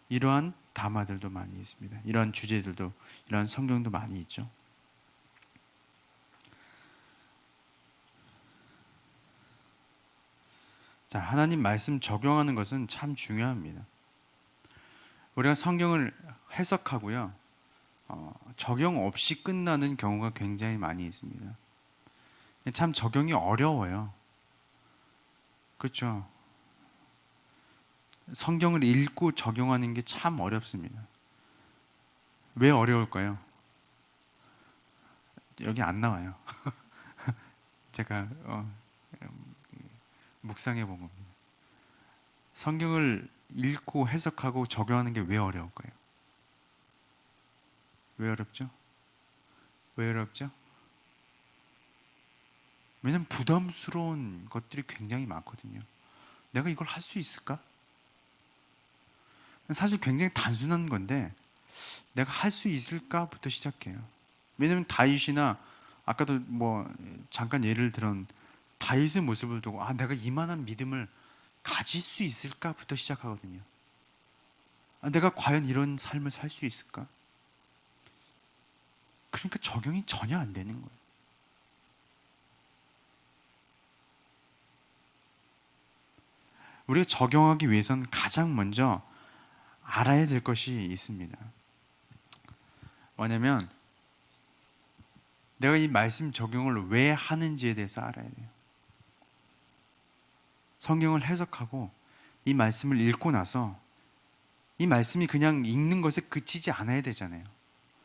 이러한 담화들도 많이 있습니다. 이러한 주제들도, 이러한 성경도 많이 있죠. 자, 하나님 말씀 적용하는 것은 참 중요합니다. 우리가 성경을 해석하고요, 적용 없이 끝나는 경우가 굉장히 많이 있습니다. 참 적용이 어려워요. 그렇죠? 성경을 읽고 적용하는 게 참 어렵습니다. 왜 어려울까요? 여기 안 나와요. 제가 묵상해 본 겁니다. 성경을 읽고 해석하고 적용하는 게 왜 어려울까요? 왜 어렵죠? 왜 어렵죠? 왜냐면 부담스러운 것들이 굉장히 많거든요. 내가 이걸 할 수 있을까? 사실 굉장히 단순한 건데 내가 할 수 있을까부터 시작해요. 왜냐면 다윗이나 아까도 뭐 잠깐 예를 들은 다윗의 모습을 두고 내가 이만한 믿음을 가질 수 있을까부터 시작하거든요. 내가 과연 이런 삶을 살 수 있을까? 그러니까 적용이 전혀 안 되는 거예요. 우리가 적용하기 위해서는 가장 먼저 알아야 될 것이 있습니다. 뭐냐면 내가 이 말씀 적용을 왜 하는지에 대해서 알아야 돼요. 성경을 해석하고 이 말씀을 읽고 나서 이 말씀이 그냥 읽는 것에 그치지 않아야 되잖아요.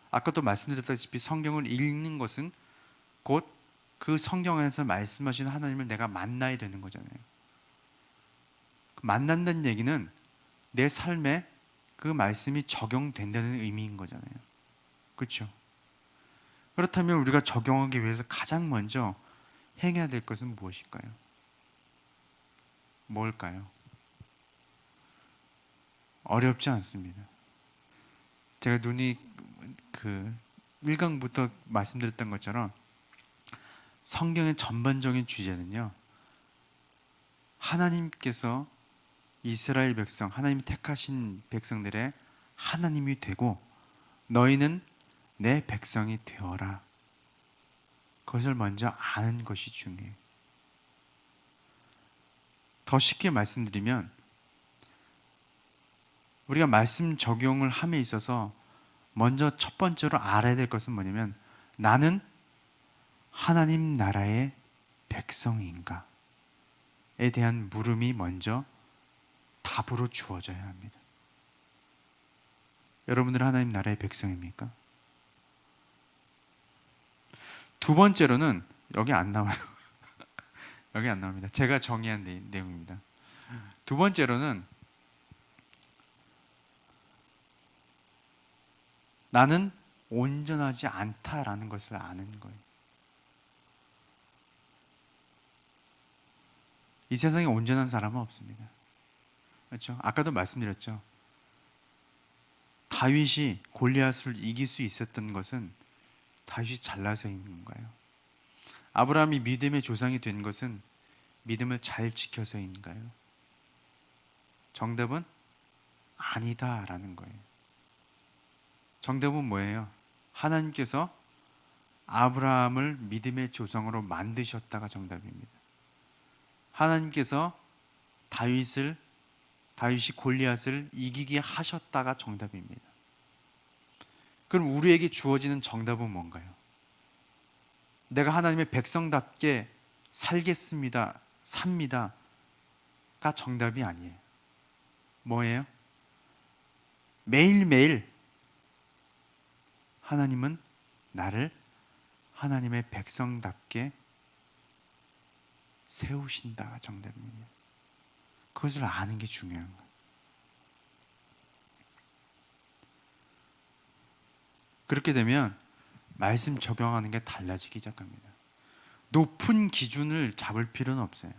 아까도 말씀드렸다시피 성경을 읽는 것은 곧 그 성경 안에서 말씀하시는 하나님을 내가 만나야 되는 거잖아요. 만난다는 얘기는 내 삶에 그 말씀이 적용된다는 의미인 거잖아요. 그렇죠? 그렇다면 우리가 적용하기 위해서 가장 먼저 행해야 될 것은 무엇일까요? 뭘까요? 어렵지 않습니다. 제가 눈이 1강부터 말씀드렸던 것처럼 성경의 전반적인 주제는요, 하나님께서 이스라엘 백성, 하나님이 택하신 백성들의 하나님이 되고 너희는 내 백성이 되어라. 그것을 먼저 아는 것이 중요해요. 더 쉽게 말씀드리면 우리가 말씀 적용을 함에 있어서 먼저 첫 번째로 알아야 될 것은 뭐냐면 나는 하나님 나라의 백성인가에 대한 물음이 먼저 답으로 주어져야 합니다. 여러분들은 하나님 나라의 백성입니까? 두 번째로는 여기 안 나와요. 여기 안 나옵니다. 제가 정의한 내용입니다. 두 번째로는 나는 온전하지 않다라는 것을 아는 거예요. 이 세상에 온전한 사람은 없습니다. 그렇죠? 아까도 말씀드렸죠. 다윗이 골리앗을 이길 수 있었던 것은 다윗이 잘나서 있는 건가요? 아브라함이 믿음의 조상이 된 것은 믿음을 잘 지켜서인가요? 정답은 아니다라는 거예요. 정답은 뭐예요? 하나님께서 아브라함을 믿음의 조상으로 만드셨다가 정답입니다. 하나님께서 다윗이 골리앗을 이기게 하셨다가 정답입니다. 그럼 우리에게 주어지는 정답은 뭔가요? 내가 하나님의 백성답게 살겠습니다, 삽니다가 정답이 아니에요. 뭐예요? 매일매일 하나님은 나를 하나님의 백성답게 세우신다가 정답입니다. 그것을 아는 게 중요한 거예요. 그렇게 되면 말씀 적용하는 게 달라지기 시작합니다. 높은 기준을 잡을 필요는 없어요.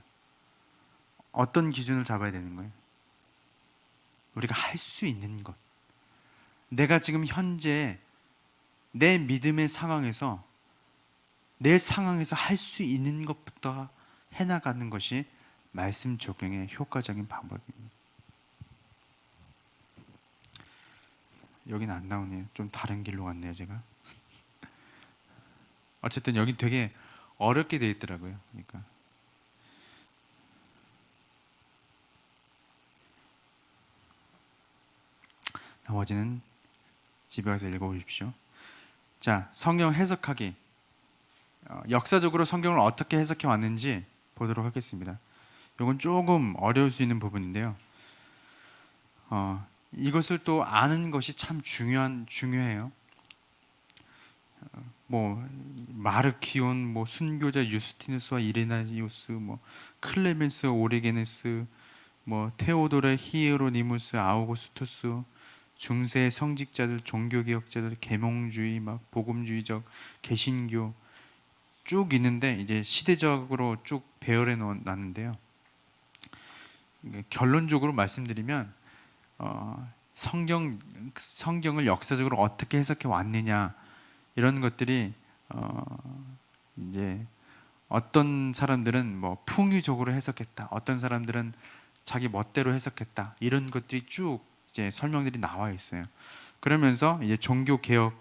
어떤 기준을 잡아야 되는 거예요? 우리가 할 수 있는 것. 내가 지금 현재 내 믿음의 상황에서 내 상황에서 할 수 있는 것부터 해나가는 것이 말씀 적용의 효과적인 방법입니다. 여기는 안 나오네요. 좀 다른 길로 갔네요, 제가. 어쨌든 여기 되게 어렵게 되어 있더라고요. 그러니까 나머지는 집에 가서 읽어보십시오. 자, 성경 해석하기. 역사적으로 성경을 어떻게 해석해 왔는지 보도록 하겠습니다. 이건 조금 어려울 수 있는 부분인데요. 이것을 또 아는 것이 참 중요해요. 뭐 마르키온, 뭐 순교자 유스티누스와 이레나이우스, 뭐 클레멘스 오리게네스, 뭐 테오도레 히에로니무스 아우구스투스, 중세 성직자들, 종교개혁자들, 계몽주의, 막 복음주의적, 개신교 쭉 있는데 이제 시대적으로 쭉 배열해 놨는데요. 결론적으로 말씀드리면 성경을 역사적으로 어떻게 해석해 왔느냐 이런 것들이 이제 어떤 사람들은 뭐 풍유적으로 해석했다, 어떤 사람들은 자기 멋대로 해석했다, 이런 것들이 쭉 이제 설명들이 나와 있어요. 그러면서 이제 종교 개혁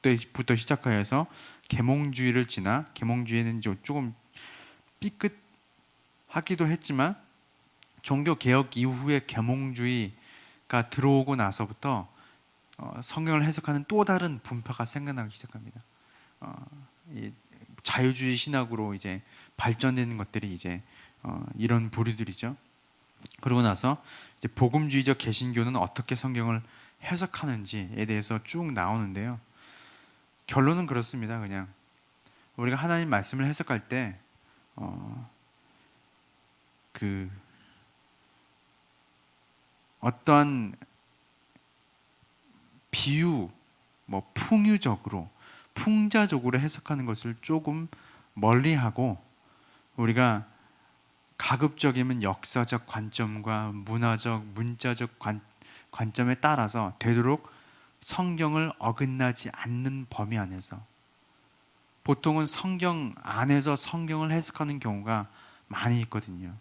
때부터 시작하여서 계몽주의를 지나, 계몽주의는 조금 삐끗하기도 했지만 종교 개혁 이후에 계몽주의가 들어오고 나서부터 성경을 해석하는 또 다른 분파가 생겨나기 시작합니다. 이 자유주의 신학으로 이제 발전되는 것들이 이제 이런 부류들이죠. 그러고 나서 이제 복음주의적 개신교는 어떻게 성경을 해석하는지에 대해서 쭉 나오는데요. 결론은 그렇습니다. 그냥 우리가 하나님 말씀을 해석할 때 어떠한 비유, 뭐 풍유적으로, 풍자적으로 해석하는 것을 조금 멀리하고, 우리가 가급적이면 역사적 관점과 문화적, 문자적 관점에 따라서 되도록 성경을 어긋나지 않는 범위 안에서, 보통은 성경 안에서 성경을 해석하는 경우가 많이 있거든요.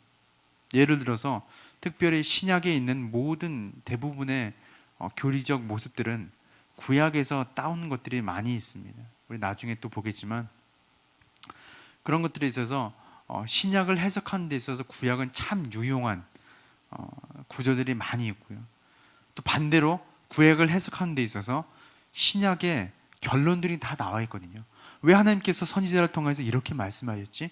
예를 들어서 특별히 신약에 있는 모든 대부분의 교리적 모습들은 구약에서 따온 것들이 많이 있습니다. 우리 나중에 또 보겠지만 그런 것들에 있어서 신약을 해석하는 데 있어서 구약은 참 유용한 구조들이 많이 있고요. 또 반대로 구약을 해석하는 데 있어서 신약의 결론들이 다 나와 있거든요. 왜 하나님께서 선지자를 통해서 이렇게 말씀하셨지?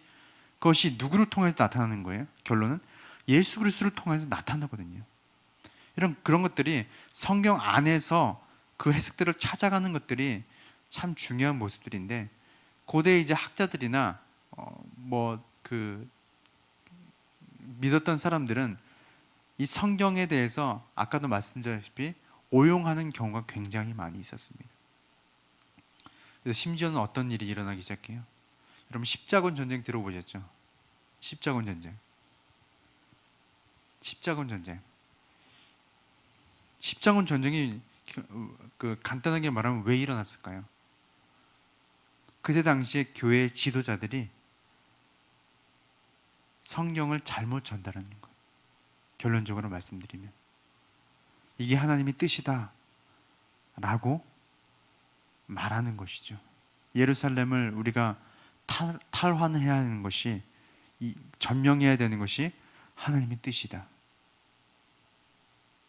그것이 누구를 통해서 나타나는 거예요? 결론은 예수 그리스도를 통해서 나타나거든요. 그런 것들이 성경 안에서 그 해석들을 찾아가는 것들이 참 중요한 모습들인데, 고대 이제 학자들이나 믿었던 사람들은 이 성경에 대해서 아까도 말씀드렸다시피 오용하는 경우가 굉장히 많이 있었습니다. 그래서 심지어는 어떤 일이 일어나기 시작해요. 여러분 십자군 전쟁 들어보셨죠? 십자군 전쟁. 십자군 전쟁이 간단하게 말하면 왜 일어났을까요? 그때 당시에 교회 지도자들이 성경을 잘못 전달하는 것. 결론적으로 말씀드리면 이게 하나님의 뜻이다 라고 말하는 것이죠. 예루살렘을 우리가 탈환해야 하는 것이, 점령해야 되는 것이 하나님의 뜻이다.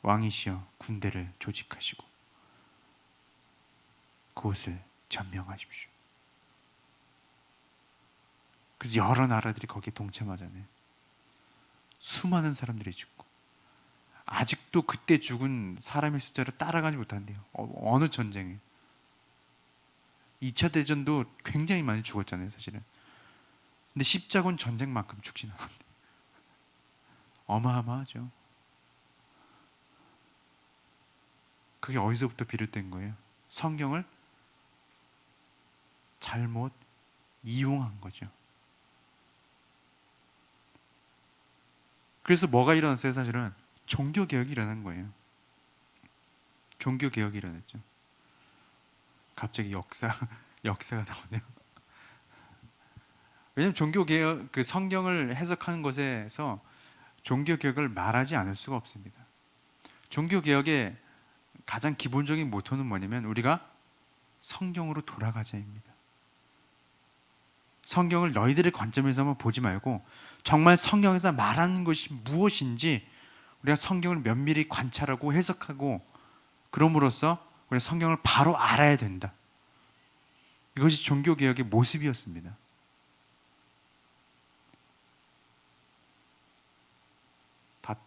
왕이시여 군대를 조직하시고 그곳을 점령하십시오. 그래서 여러 나라들이 거기에 동참하잖아요. 수많은 사람들이 죽고 아직도 그때 죽은 사람의 숫자를 따라가지 못한대요. 어느 전쟁에. 2차 대전도 굉장히 많이 죽었잖아요, 사실은. 근데 십자군 전쟁만큼 죽진 않았는데 어마어마하죠. 그게 어디서부터 비롯된 거예요? 성경을 잘못 이용한 거죠. 그래서 뭐가 일어났어요? 사실은 종교개혁이 일어난 거예요. 종교개혁이 일어났죠. 갑자기 역사가 나오네요. 왜냐하면 종교개혁, 그 성경을 해석하는 것에서 종교개혁을 말하지 않을 수가 없습니다. 종교개혁의 가장 기본적인 모토는 뭐냐면 우리가 성경으로 돌아가자입니다. 성경을 너희들의 관점에서만 보지 말고 정말 성경에서 말하는 것이 무엇인지 우리가 성경을 면밀히 관찰하고 해석하고 그럼으로써 우리가 성경을 바로 알아야 된다. 이것이 종교개혁의 모습이었습니다.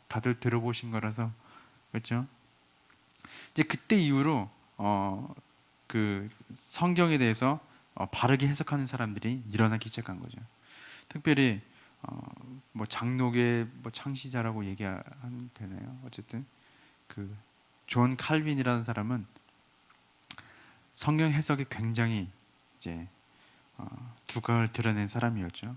다들 들어보신 거라서 그렇죠? 이제 그때 이후로 그 성경에 대해서 바르게 해석하는 사람들이 일어나기 시작한 거죠. 특별히 뭐 장로계 뭐 창시자라고 얘기하면 되나요? 어쨌든 그 존 칼빈이라는 사람은 성경 해석에 굉장히 이제 두각을 드러낸 사람이었죠.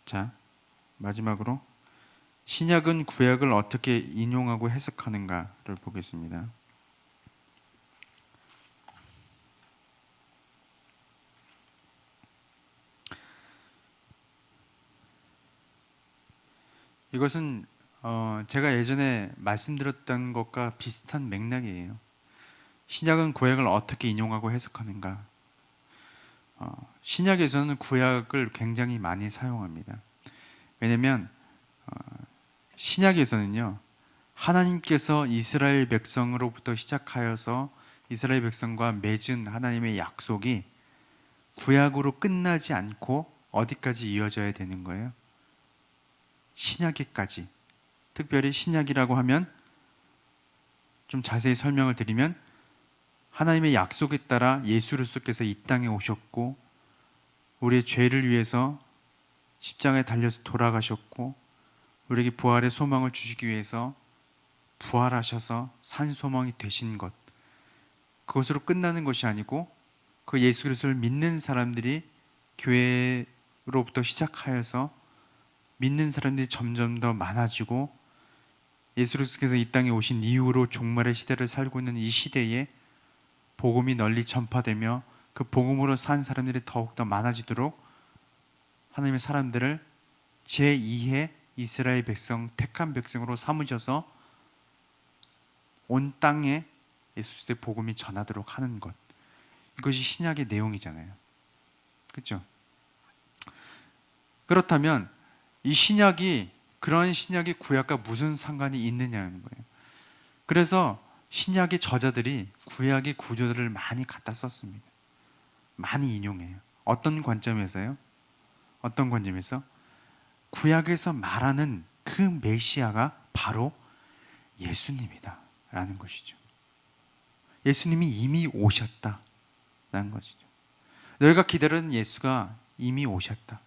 자, 마지막으로 신약은 구약을 어떻게 인용하고 해석하는가를 보겠습니다. 이것은 제가 예전에 말씀드렸던 것과 비슷한 맥락이에요. 신약은 구약을 어떻게 인용하고 해석하는가. 신약에서는 구약을 굉장히 많이 사용합니다. 왜냐하면 신약에서는요, 하나님께서 이스라엘 백성으로부터 시작하여서 이스라엘 백성과 맺은 하나님의 약속이 구약으로 끝나지 않고 어디까지 이어져야 되는 거예요? 신약에까지. 특별히 신약이라고 하면 좀 자세히 설명을 드리면 하나님의 약속에 따라 예수 그리스도께서 이 땅에 오셨고 우리의 죄를 위해서 십자가에 달려서 돌아가셨고 우리에게 부활의 소망을 주시기 위해서 부활하셔서 산 소망이 되신 것, 그것으로 끝나는 것이 아니고 그 예수 그리스도를 믿는 사람들이 교회로부터 시작하여서 믿는 사람들이 점점 더 많아지고 예수 그리스도께서 이 땅에 오신 이후로 종말의 시대를 살고 있는 이 시대에 복음이 널리 전파되며 그 복음으로 산 사람들이 더욱더 많아지도록 하나님의 사람들을 제2의 이스라엘 백성, 택한 백성으로 삼으셔서 온 땅에 예수 그리스도의 복음이 전하도록 하는 것, 이것이 신약의 내용이잖아요. 그렇죠? 그렇다면 이 신약이, 그런 신약이 구약과 무슨 상관이 있느냐는 거예요. 그래서 신약의 저자들이 구약의 구조들을 많이 갖다 썼습니다. 많이 인용해요. 어떤 관점에서요? 어떤 관점에서? 구약에서 말하는 그 메시아가 바로 예수님이다 라는 것이죠. 예수님이 이미 오셨다라는 것이죠. 너희가 기다리는 예수가 이미 오셨다.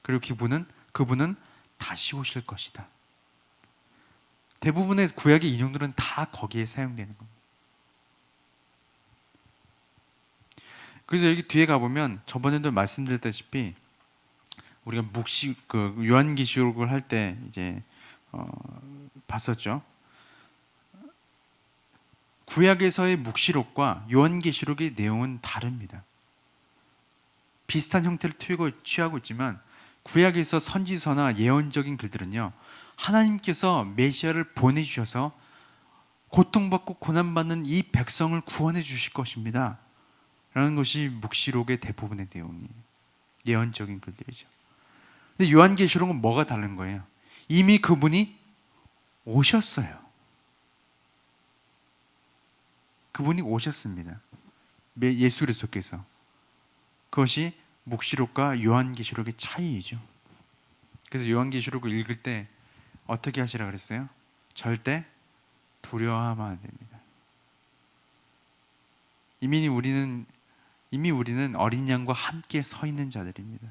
그리고 그분은 다시 오실 것이다. 대부분의 구약의 인용들은 다 거기에 사용되는 겁니다. 그래서 여기 뒤에 가보면 저번에도 말씀드렸다시피 우리가 요한계시록을 할 때 이제 봤었죠. 구약에서의 묵시록과 요한계시록의 내용은 다릅니다. 비슷한 형태를 취하고 있지만 구약에서 선지서나 예언적인 글들은요, 하나님께서 메시아를 보내주셔서 고통받고 고난받는 이 백성을 구원해 주실 것입니다 라는 것이 묵시록의 대부분의 내용이에요. 예언적인 글들이죠. 근데 요한계시록은 뭐가 다른 거예요? 이미 그분이 오셨어요. 그분이 오셨습니다. 예수 그리스도께서. 그것이 묵시록과 요한계시록의 차이이죠. 그래서 요한계시록을 읽을 때 어떻게 하시라 그랬어요? 절대 두려워하면 안 됩니다. 이미 우리는 이미 우리는 어린 양과 함께 서 있는 자들입니다.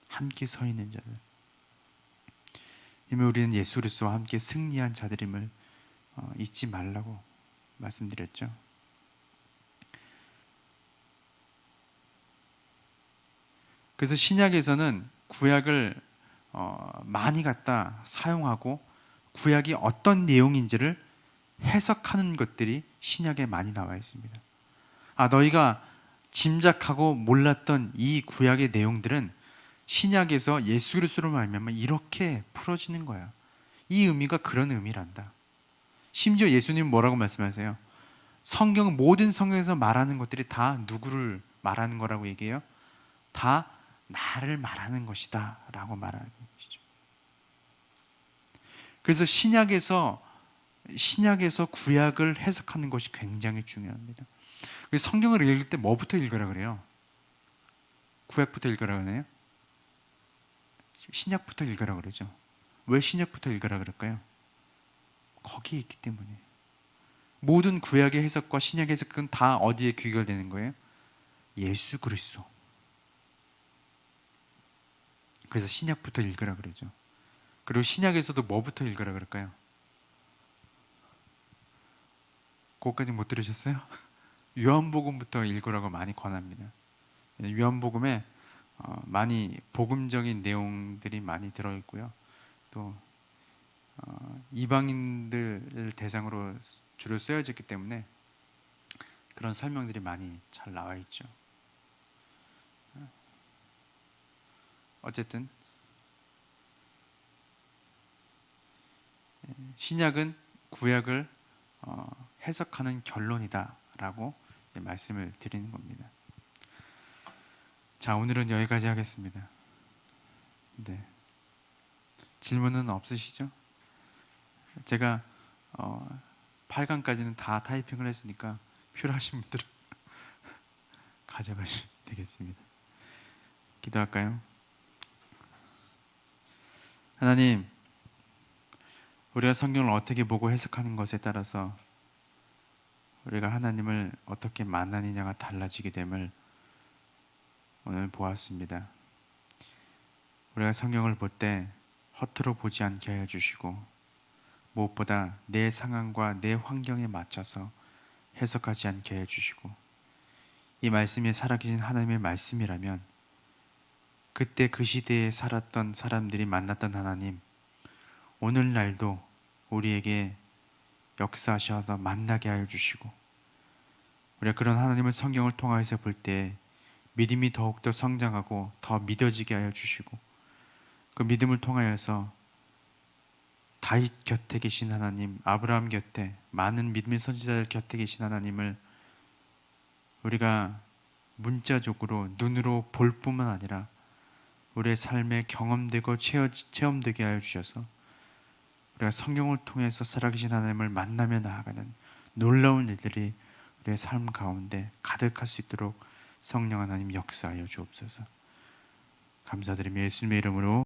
함께 서 있는 자들. 이미 우리는 예수 그리스도와 함께 승리한 자들임을 잊지 말라고 말씀드렸죠. 그래서 신약에서는 구약을 많이 갖다 사용하고 구약이 어떤 내용인지를 해석하는 것들이 신약에 많이 나와 있습니다. 너희가 짐작하고 몰랐던 이 구약의 내용들은 신약에서 예수 그리스도로 말미암아 이렇게 풀어지는 거야. 이 의미가 그런 의미란다. 심지어 예수님 뭐라고 말씀하세요? 모든 성경에서 말하는 것들이 다 누구를 말하는 거라고 얘기해요? 다 나를 말하는 것이다 라고 말하는 것이죠. 그래서 신약에서 구약을 해석하는 것이 굉장히 중요합니다. 성경을 읽을 때 뭐부터 읽으라 그래요? 구약부터 읽으라 그러네요? 신약부터 읽으라 그러죠. 왜 신약부터 읽으라 그럴까요? 거기에 있기 때문에. 모든 구약의 해석과 신약의 해석은 다 어디에 귀결되는 거예요? 예수 그리스도. 그래서 신약부터 읽으라 그러죠. 그리고 신약에서도 뭐부터 읽으라 그럴까요? 그것까지 못 들으셨어요? 요한복음부터 읽으라고 많이 권합니다. 요한복음에 많이 복음적인 내용들이 많이 들어있고요. 또 이방인들을 대상으로 주로 쓰여졌기 때문에 그런 설명들이 많이 잘 나와 있죠. 어쨌든 신약은 구약을 해석하는 결론이다라고 말씀을 드리는 겁니다. 자, 오늘은 여기까지 하겠습니다. 네. 질문은 없으시죠? 제가 8강까지는 다 타이핑을 했으니까 필요하신 분들은 가져가시면 되겠습니다. 기도할까요? 하나님, 우리가 성경을 어떻게 보고 해석하는 것에 따라서 우리가 하나님을 어떻게 만나느냐가 달라지게 됨을 오늘 보았습니다. 우리가 성경을 볼 때 허투루 보지 않게 하여 주시고 무엇보다 내 상황과 내 환경에 맞춰서 해석하지 않게 해 주시고 이 말씀이 살아계신 하나님의 말씀이라면 그때 그 시대에 살았던 사람들이 만났던 하나님, 오늘날도 우리에게 역사하셔서 만나게 하여 주시고 우리가 그런 하나님을 성경을 통해서 볼 때 믿음이 더욱더 성장하고 더 믿어지게 하여 주시고 그 믿음을 통하여서 다윗 곁에 계신 하나님, 아브라함 곁에 많은 믿음의 선지자들 곁에 계신 하나님을 우리가 문자적으로 눈으로 볼 뿐만 아니라 우리의 삶에 경험되고 체험되게 하여 주셔서 우리가 성경을 통해서 살아계신 하나님을 만나며 나아가는 놀라운 일들이 우리의 삶 가운데 가득할 수 있도록 성령 하나님 역사하여 주옵소서. 감사드리며 예수님의 이름으로